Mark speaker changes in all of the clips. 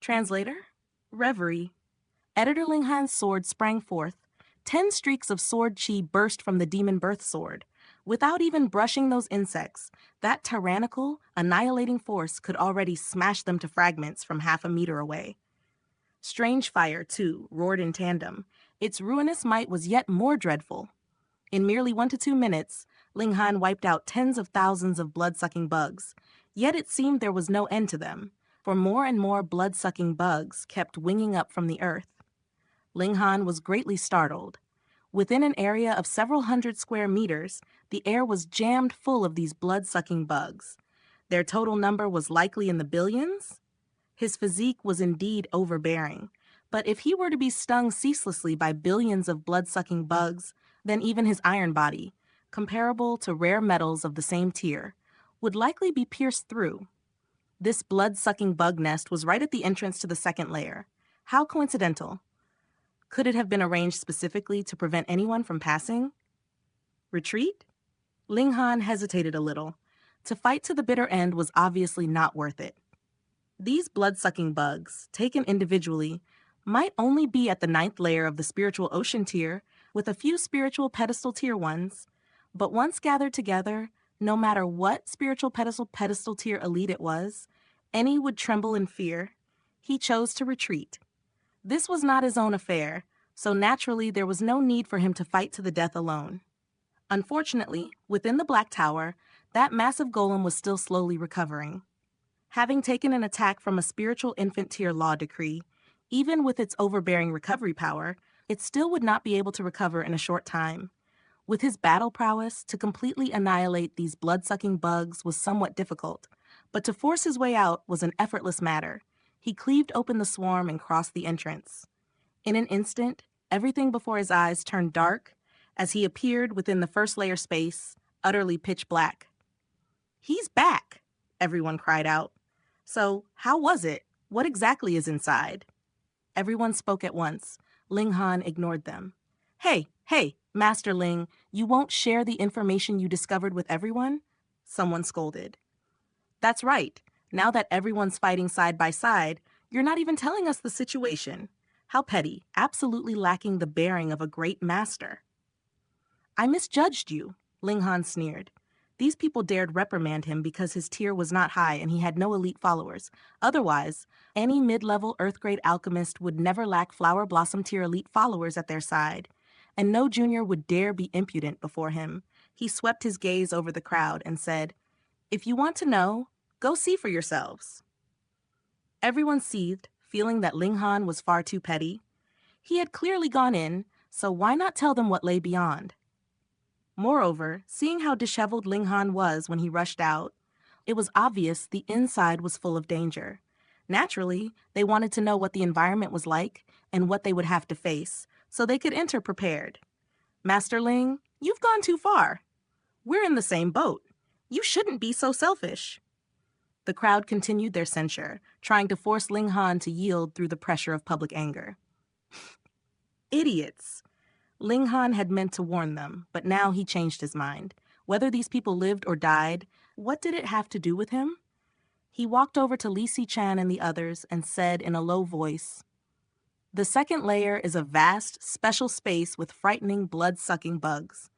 Speaker 1: Translator, Reverie. Editor Ling Han's sword sprang forth. 10 streaks of sword chi burst from the demon birth sword. Without even brushing those insects, that tyrannical, annihilating force could already smash them to fragments from half a meter away. Strange fire, too, roared in tandem. Its ruinous might was yet more dreadful. In merely 1 to 2 minutes, Ling Han wiped out tens of thousands of blood-sucking bugs. Yet it seemed there was no end to them, for more and more blood-sucking bugs kept winging up from the earth. Ling Han was greatly startled. Within an area of several hundred square meters, the air was jammed full of these blood-sucking bugs. Their total number was likely in the billions. His physique was indeed overbearing, but if he were to be stung ceaselessly by billions of blood-sucking bugs, then even his iron body, comparable to rare metals of the same tier, would likely be pierced through. This blood-sucking bug nest was right at the entrance to the second layer. How coincidental. Could it have been arranged specifically to prevent anyone from passing? Retreat? Ling Han hesitated a little. To fight to the bitter end was obviously not worth it. These blood-sucking bugs, taken individually, might only be at the 9th layer of the spiritual ocean tier, with a few spiritual pedestal tier ones, but once gathered together, no matter what spiritual pedestal tier elite it was, any would tremble in fear. He chose to retreat. This was not his own affair, so naturally there was no need for him to fight to the death alone. Unfortunately, within the Black Tower, that massive golem was still slowly recovering. Having taken an attack from a spiritual infant tier law decree, even with its overbearing recovery power, it still would not be able to recover in a short time. With his battle prowess, to completely annihilate these blood-sucking bugs was somewhat difficult, but to force his way out was an effortless matter. He cleaved open the swarm and crossed the entrance. In an instant, everything before his eyes turned dark as he appeared within the first layer space, utterly pitch black. "He's back!" everyone cried out. "So, how was it? What exactly is inside?" Everyone spoke at once. Ling Han ignored them. Hey, Master Ling, you won't share the information you discovered with everyone?" Someone scolded. "That's right. Now that everyone's fighting side by side, you're not even telling us the situation. How petty, absolutely lacking the bearing of a great master." "I misjudged you," Ling Han sneered. These people dared reprimand him because his tier was not high and he had no elite followers. Otherwise, any mid-level Earth-grade alchemist would never lack Flower Blossom tier elite followers at their side. And no junior would dare be impudent before him. He swept his gaze over the crowd and said, "If you want to know, go see for yourselves." Everyone seethed, feeling that Ling Han was far too petty. He had clearly gone in, so why not tell them what lay beyond? Moreover, seeing how disheveled Ling Han was when he rushed out, it was obvious the inside was full of danger. Naturally, they wanted to know what the environment was like and what they would have to face, so they could enter prepared. "Master Ling, you've gone too far. We're in the same boat. You shouldn't be so selfish." The crowd continued their censure, trying to force Ling Han to yield through the pressure of public anger. Idiots! Ling Han had meant to warn them, but now he changed his mind. Whether these people lived or died, what did it have to do with him? He walked over to Li Si-chan and the others and said in a low voice, "The second layer is a vast, special space with frightening, blood-sucking bugs.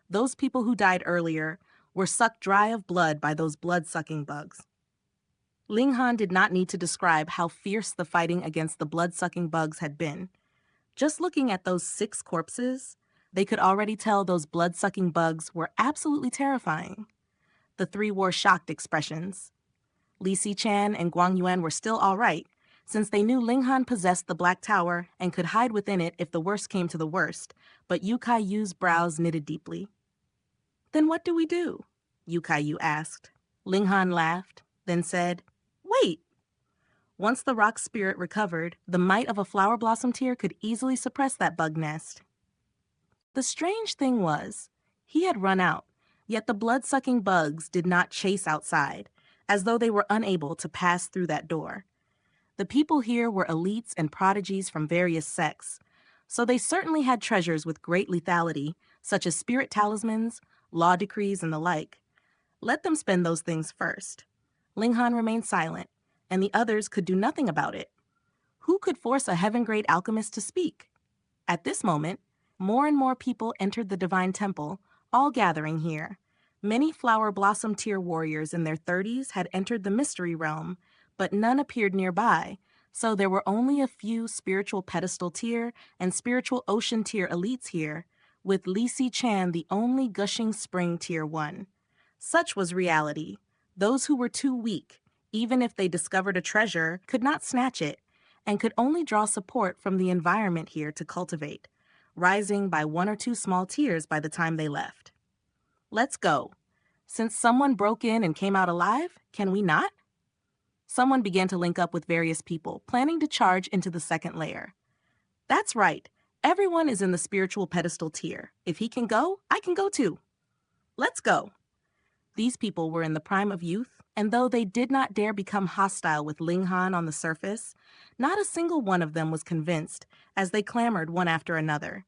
Speaker 1: Those people who died earlier were sucked dry of blood by those blood-sucking bugs." Ling Han did not need to describe how fierce the fighting against the blood-sucking bugs had been. Just looking at those 6 corpses, they could already tell those blood-sucking bugs were absolutely terrifying. The 3 wore shocked expressions. Li Si-chan and Guang Yuan were still all right, since they knew Ling Han possessed the Black Tower and could hide within it if the worst came to the worst, but Yu Kai-Yu's brows knitted deeply. "Then what do we do?" Yu Kai-Yu asked. Ling Han laughed, then said, "Wait." Once the rock spirit recovered, the might of a Flower Blossom tier could easily suppress that bug nest. The strange thing was, he had run out, yet the blood-sucking bugs did not chase outside, as though they were unable to pass through that door. The people here were elites and prodigies from various sects, so they certainly had treasures with great lethality, such as spirit talismans, law decrees, and the like. Let them spend those things first. Ling Han remained silent, and the others could do nothing about it. Who could force a heaven-grade alchemist to speak? At this moment, more and more people entered the Divine Temple, all gathering here. Many flower blossom tier warriors in their 30s had entered the mystery realm, but none appeared nearby, so there were only a few spiritual pedestal tier and spiritual ocean tier elites here, with Lisi Chan the only gushing spring tier 1. Such was reality. Those who were too weak, even if they discovered a treasure, could not snatch it, and could only draw support from the environment here to cultivate, rising by 1 or 2 small tiers by the time they left. Let's go. Since someone broke in and came out alive, can we not? Someone began to link up with various people, planning to charge into the second layer. That's right. Everyone is in the spiritual pedestal tier. If he can go, I can go too. Let's go. These people were in the prime of youth, and though they did not dare become hostile with Ling Han on the surface, not a single one of them was convinced as they clamored one after another.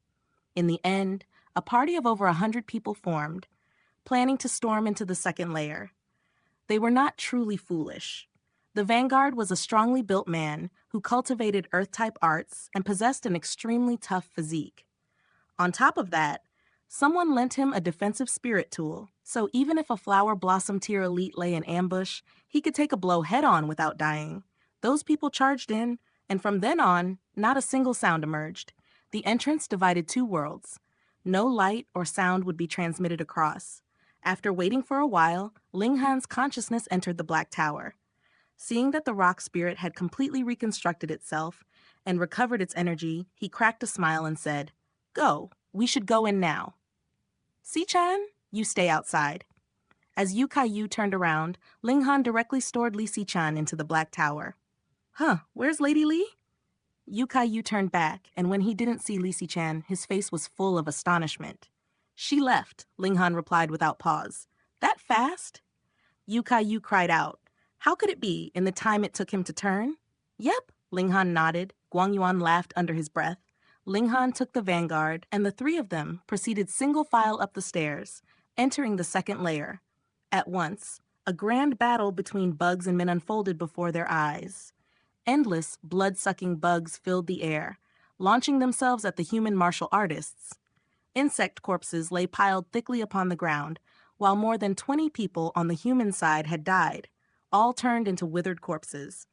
Speaker 1: In the end, a party of over 100 people formed, planning to storm into the second layer. They were not truly foolish. The vanguard was a strongly built man who cultivated Earth-type arts and possessed an extremely tough physique. On top of that, someone lent him a defensive spirit tool, so even if a flower blossom tier elite lay in ambush, he could take a blow head-on without dying. Those people charged in, and from then on, not a single sound emerged. The entrance divided 2 worlds. No light or sound would be transmitted across. After waiting for a while, Ling Han's consciousness entered the Black Tower. Seeing that the rock spirit had completely reconstructed itself and recovered its energy, he cracked a smile and said, "Go, we should go in now." Si-chan, you stay outside. As Yu Kai-yu turned around, Ling Han directly stored Li Si-chan into the Black Tower. Huh, where's Lady Li? Yu Kai-yu turned back, and when he didn't see Li Si-chan, his face was full of astonishment. She left, Ling Han replied without pause. That fast? Yu Kai-yu cried out. How could it be in the time it took him to turn? Yep, Ling Han nodded. Guang Yuan laughed under his breath. Ling Han took the vanguard, and the 3 of them proceeded single file up the stairs, entering the second layer. At once, a grand battle between bugs and men unfolded before their eyes. Endless, blood-sucking bugs filled the air, launching themselves at the human martial artists. Insect corpses lay piled thickly upon the ground, while more than 20 people on the human side had died, all turned into withered corpses.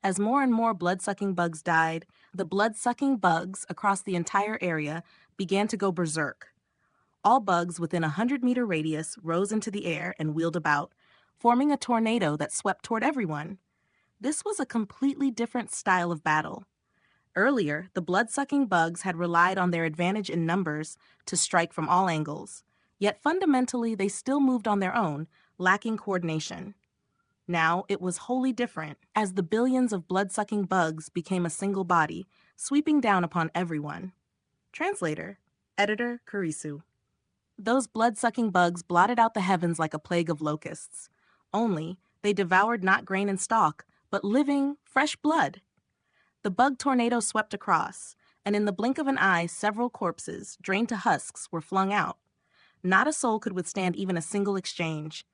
Speaker 1: As more and more blood-sucking bugs died, the blood-sucking bugs across the entire area began to go berserk. All bugs within a 100-meter radius rose into the air and wheeled about, forming a tornado that swept toward everyone. This was a completely different style of battle. Earlier, the blood-sucking bugs had relied on their advantage in numbers to strike from all angles, yet fundamentally they still moved on their own, lacking coordination. Now it was wholly different, as the billions of blood-sucking bugs became a single body, sweeping down upon everyone. Translator, Editor Kurisu. Those blood-sucking bugs blotted out the heavens like a plague of locusts. Only, they devoured not grain and stalk, but living, fresh blood. The bug tornado swept across, and in the blink of an eye, several corpses, drained to husks, were flung out. Not a soul could withstand even a single exchange.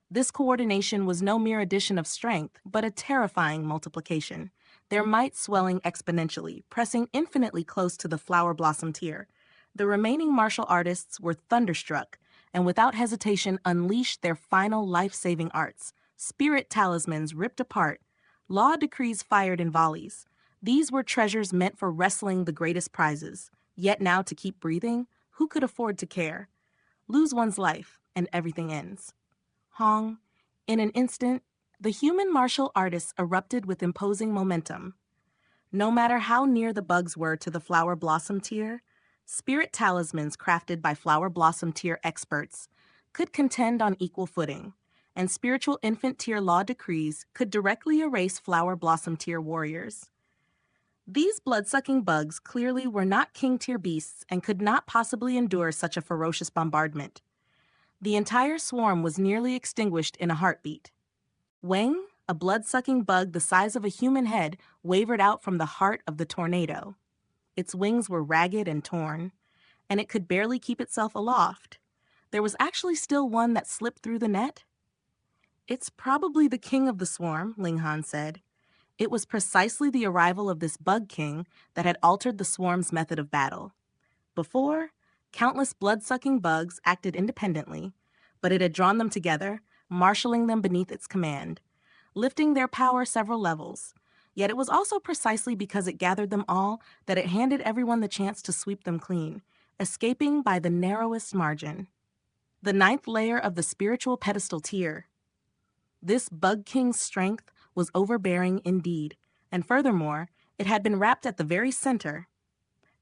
Speaker 1: This coordination was no mere addition of strength, but a terrifying multiplication, their might swelling exponentially, pressing infinitely close to the flower blossom tier. The remaining martial artists were thunderstruck, and without hesitation unleashed their final life-saving arts. Spirit talismans ripped apart, law decrees fired in volleys. These were treasures meant for wrestling the greatest prizes. Yet now to keep breathing, who could afford to care? Lose one's life, and everything ends. Hong, in an instant, the human martial artists erupted with imposing momentum. No matter how near the bugs were to the flower blossom tier, spirit talismans crafted by flower blossom tier experts could contend on equal footing, and spiritual infant tier law decrees could directly erase flower blossom tier warriors. These blood-sucking bugs clearly were not king-tier beasts and could not possibly endure such a ferocious bombardment. The entire swarm was nearly extinguished in a heartbeat. Wang, a blood-sucking bug the size of a human head, wavered out from the heart of the tornado. Its wings were ragged and torn, and it could barely keep itself aloft. There was actually still one that slipped through the net. It's probably the king of the swarm, Ling Han said. It was precisely the arrival of this bug king that had altered the swarm's method of battle. Before, countless blood-sucking bugs acted independently, but it had drawn them together, marshaling them beneath its command, lifting their power several levels. Yet it was also precisely because it gathered them all that it handed everyone the chance to sweep them clean, escaping by the narrowest margin. The ninth layer of the spiritual pedestal tier. This bug king's strength was overbearing indeed, and furthermore, it had been wrapped at the very center.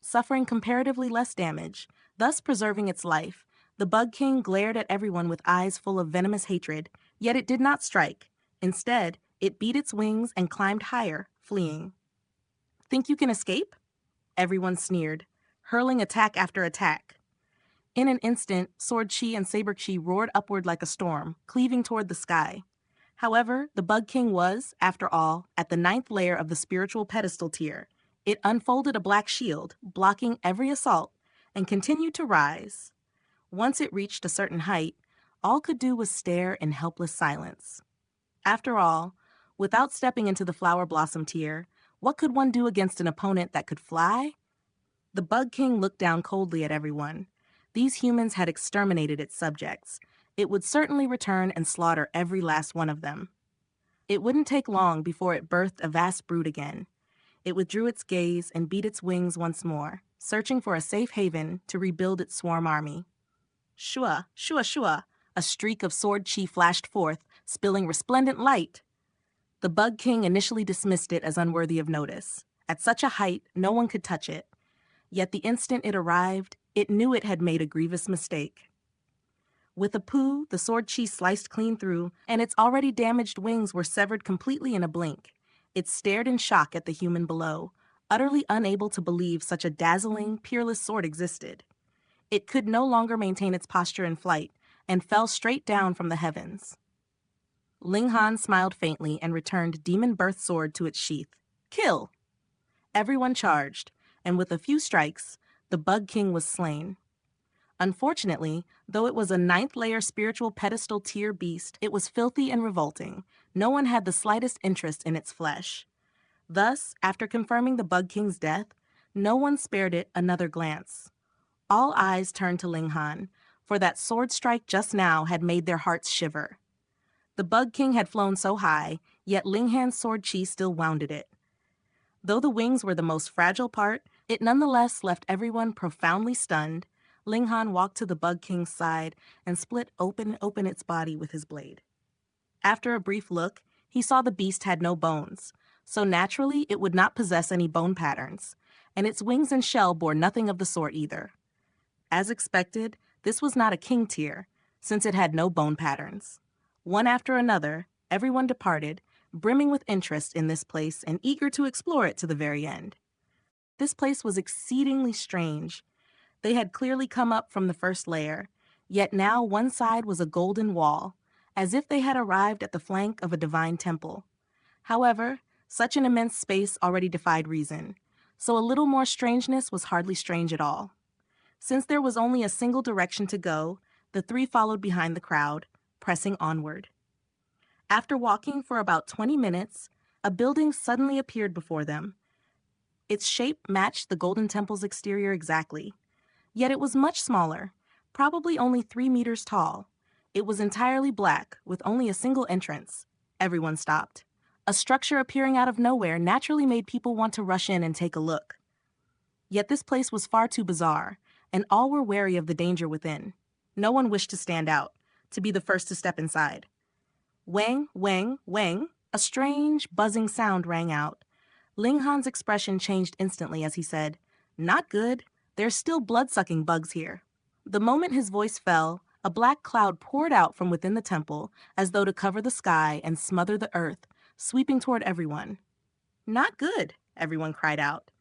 Speaker 1: Suffering comparatively less damage, thus preserving its life, the bug king glared at everyone with eyes full of venomous hatred, yet it did not strike. Instead, it beat its wings and climbed higher, fleeing. "Think you can escape?" Everyone sneered, hurling attack after attack. In an instant, Sword Chi and Saber Chi roared upward like a storm, cleaving toward the sky. However, the Bug King was, after all, at the ninth layer of the spiritual pedestal tier. It unfolded a black shield, blocking every assault, and continued to rise. Once it reached a certain height, all could do was stare in helpless silence. After all, without stepping into the flower blossom tier, what could one do against an opponent that could fly? The Bug King looked down coldly at everyone. These humans had exterminated its subjects. It would certainly return and slaughter every last one of them. It wouldn't take long before it birthed a vast brood again. It withdrew its gaze and beat its wings once more, searching for a safe haven to rebuild its swarm army. Shua, shua, shua, a streak of sword chi flashed forth, spilling resplendent light. The Bug King initially dismissed it as unworthy of notice. At such a height, no one could touch it. Yet the instant it arrived, it knew it had made a grievous mistake. With a poo, the sword chi sliced clean through, and its already damaged wings were severed completely in a blink. It stared in shock at the human below, utterly unable to believe such a dazzling, peerless sword existed. It could no longer maintain its posture in flight, and fell straight down from the heavens. Ling Han smiled faintly and returned Demon Birth Sword to its sheath. "Kill!" Everyone charged, and with a few strikes, the Bug King was slain. Unfortunately, though it was a ninth-layer spiritual pedestal tier beast, it was filthy and revolting. No one had the slightest interest in its flesh. Thus, after confirming the Bug King's death, no one spared it another glance. All eyes turned to Ling Han, for that sword strike just now had made their hearts shiver. The Bug King had flown so high, yet Ling Han's sword chi still wounded it. Though the wings were the most fragile part, it nonetheless left everyone profoundly stunned. Ling Han walked to the Bug King's side and split open its body with his blade. After a brief look, he saw the beast had no bones, so naturally it would not possess any bone patterns, and its wings and shell bore nothing of the sort either. As expected, this was not a king tier, since it had no bone patterns. One after another, everyone departed, brimming with interest in this place and eager to explore it to the very end. This place was exceedingly strange. They had clearly come up from the first layer, yet now one side was a golden wall, as if they had arrived at the flank of a divine temple. However, such an immense space already defied reason, so a little more strangeness was hardly strange at all. Since there was only a single direction to go, the three followed behind the crowd, pressing onward. After walking for about 20 minutes, a building suddenly appeared before them. Its shape matched the Golden Temple's exterior exactly. Yet it was much smaller, probably only 3 meters tall. It was entirely black, with only a single entrance. Everyone stopped. A structure appearing out of nowhere naturally made people want to rush in and take a look. Yet this place was far too bizarre, and all were wary of the danger within. No one wished to stand out, to be the first to step inside. Wang, wang, wang, a strange, buzzing sound rang out. Ling Han's expression changed instantly as he said, "Not good. There's still blood-sucking bugs here." The moment his voice fell, a black cloud poured out from within the temple, as though to cover the sky and smother the earth, sweeping toward everyone. "Not good," everyone cried out.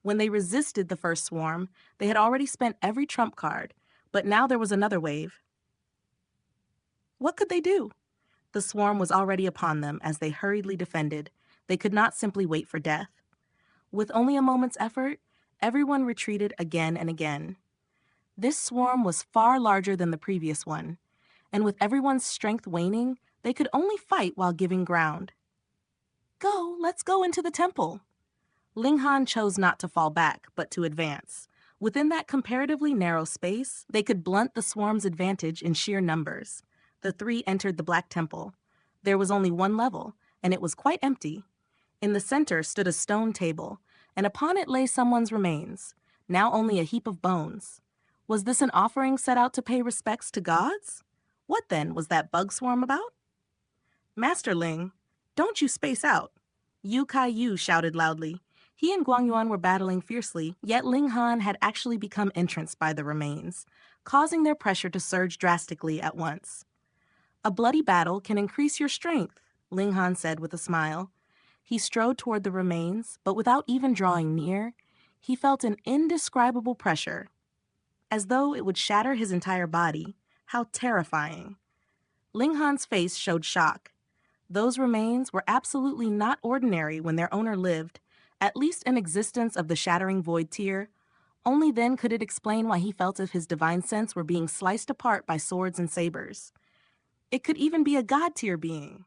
Speaker 1: When they resisted the first swarm, they had already spent every trump card, but now there was another wave. What could they do? The swarm was already upon them as they hurriedly defended. They could not simply wait for death. With only a moment's effort, everyone retreated again and again. This swarm was far larger than the previous one, and with everyone's strength waning, they could only fight while giving ground. Go, let's go into the temple. Ling Han chose not to fall back, but to advance. Within that comparatively narrow space, they could blunt the swarm's advantage in sheer numbers. The three entered the Black Temple. There was only one level, and it was quite empty. In the center stood a stone table, and upon it lay someone's remains, now only a heap of bones. Was this an offering set out to pay respects to gods? What then was that bug swarm about? Master Ling, don't you space out. Yu Kai Yu shouted loudly. He and Guang Yuan were battling fiercely, yet Ling Han had actually become entranced by the remains, causing their pressure to surge drastically at once. A bloody battle can increase your strength, Ling Han said with a smile. He strode toward the remains, but without even drawing near, he felt an indescribable pressure, as though it would shatter his entire body. How terrifying. Ling Han's face showed shock. Those remains were absolutely not ordinary when their owner lived, at least in existence of the shattering void tier. Only then could it explain why he felt as if his divine sense were being sliced apart by swords and sabers. It could even be a god tier being.